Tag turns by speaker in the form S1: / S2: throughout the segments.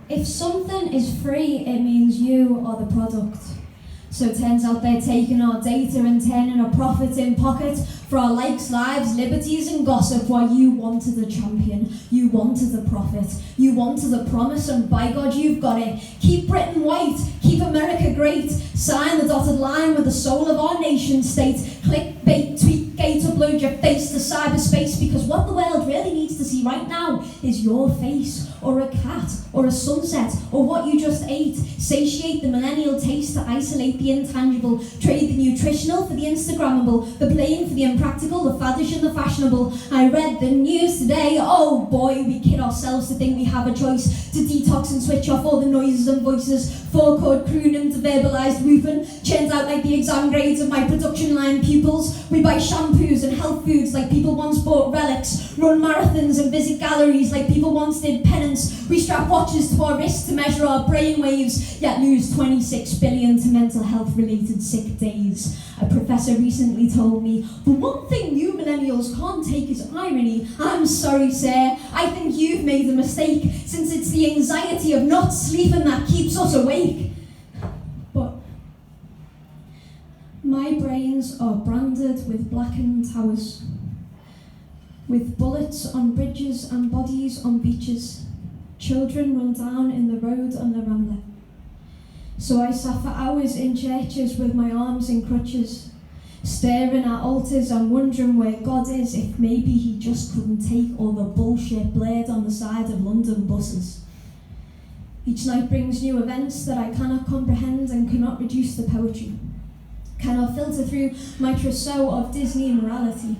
S1: If something is free, it means you are the product. So it turns out they're taking our data and turning a profit in pocket for our likes, lives, liberties and gossip, while you wanted a champion, you wanted a prophet, you wanted a promise, and by God you've got it. Keep Britain white, keep America great, sign the dotted line with the soul of our nation state. Clickbait, tweet, gate, upload your face to cyberspace, because what the world really needs to see right now is your face, or a cat, or a sunset, or what you just ate. Satiate the millennial taste to isolate the intangible, trade the nutritional for the Instagrammable, the plain for the impractical, the faddish and the fashionable. I read the news today, oh boy, we kid ourselves to think we have a choice to detox and switch off all the noises and voices, four-chord crooning to verbalised woofing, churns out like the exam grades of my production line pupils. We buy shampoos and health foods like people once bought relics, run marathons and visit galleries like people once did penance. We strap watches to our wrists to measure our brain waves, yet lose 26 billion to mental health-related sick days. A professor recently told me, the one thing you millennials can't take is irony. I'm sorry, sir. I think you've made a mistake, since it's the anxiety of not sleeping that keeps us awake. But my brains are branded with blackened towers, with bullets on bridges and bodies on beaches. Children run down in the road on the Rambler. So I sat for hours in churches with my arms in crutches, staring at altars and wondering where God is, if maybe he just couldn't take all the bullshit blared on the side of London buses. Each night brings new events that I cannot comprehend and cannot reduce to poetry, cannot filter through my trousseau of Disney morality.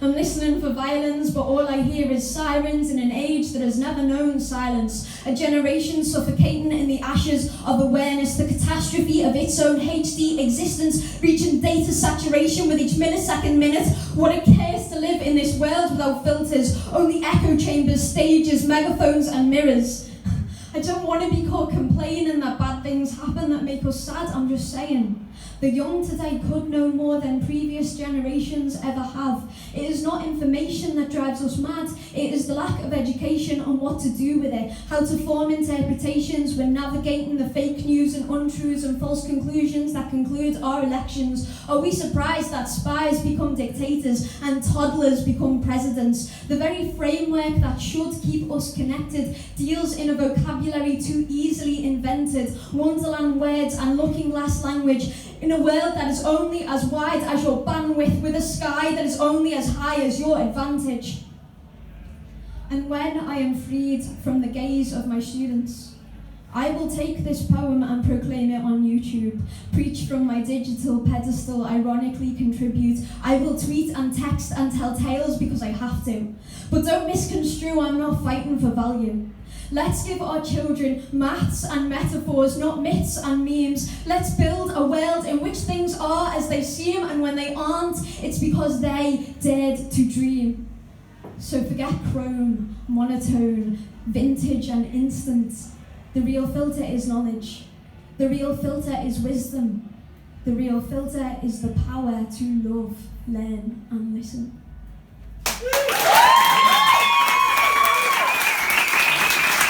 S1: I'm listening for violence, but all I hear is sirens in an age that has never known silence. A generation suffocating in the ashes of awareness, the catastrophe of its own HD existence, reaching data saturation with each millisecond minute. What a curse to live in this world without filters, only echo chambers, stages, megaphones and mirrors. I don't want to be caught complaining that bad things happen that make us sad. I'm just saying, the young today could know more than previous generations ever have. It is not information that drives us mad, it is the lack of education on what to do with it, how to form interpretations when navigating the fake news and untruths and false conclusions that conclude our elections. Are we surprised that spies become dictators and toddlers become presidents? The very framework that should keep us connected deals in a vocabulary too easily invented, wonderland words and looking glass language, in a world that is only as wide as your bandwidth, with a sky that is only as high as your advantage. And when I am freed from the gaze of my students, I will take this poem and proclaim it on YouTube, preach from my digital pedestal, ironically contribute. I will tweet and text and tell tales because I have to. But don't misconstrue, I'm not fighting for value. Let's give our children maths and metaphors, not myths and memes. Let's build a world in which things are as they seem, and when they aren't, it's because they dared to dream. So forget chrome, monotone, vintage and instant. The real filter is knowledge. The real filter is wisdom. The real filter is the power to love, learn and listen.